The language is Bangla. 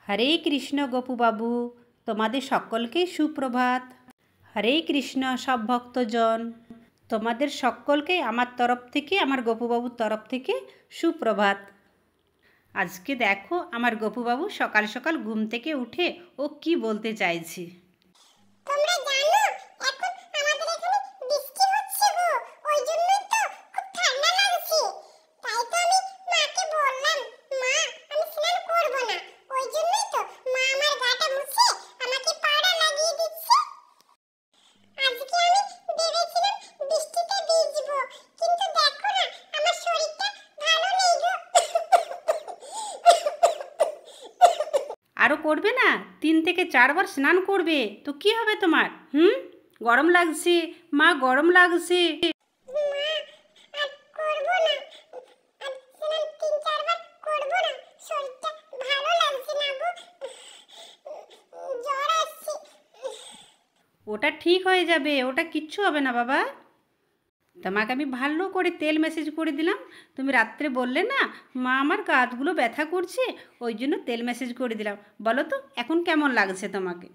হরে কৃষ্ণ গোপু বাবু, তোমাদের সকলকে সুপ্রভাত। হরে কৃষ্ণ সব ভক্তজন, তোমাদের সকলকে আমার তরফ থেকে, আমার গোপুবাবুর তরফ থেকে সুপ্রভাত। আজকে দেখো আমার গোপুবাবু সকাল সকাল ঘুম থেকে উঠে ও কি বলতে চাইছে। তোমরা জানো এখন আমাদের এখানে বৃষ্টি হচ্ছে গো, ওই জন্যই তো খুব ঠান্ডা লাগছে। তাই তো আমি মাকে বললাম, মা আমি স্নান করব না, ওই জন্যই তো মা আমার গাটা মুছে আমাকে পাউডার লাগিয়ে দিচ্ছে। আজকে আমি ভেবেছিলাম বৃষ্টিতে ভিজবো, কিন্তু দেখো না আমার শরীরটা ভালো নেই গো। আরও করবে না, 3 থেকে 4 বার স্নান করবে তো কি হবে তোমার? গরম লাগছে মা, গরম লাগছে। মা আর করব না, আর স্নান 3-4 বার করব না, শরীরটা ভালো লাগছে না গো, জ্বর আসছে। ওটা ঠিক হয়ে যাবে, ওটা কিচ্ছু হবে না বাবা। তোমাকে আমি ভালো করে তেল ম্যাসেজ করে দিলাম। তুমি রাত্রে বললে না মা আমার কাঁধগুলো ব্যথা করছে, ওই জন্য তেল ম্যাসেজ করে দিলাম। বলো তো এখন কেমন লাগছে তোমাকে?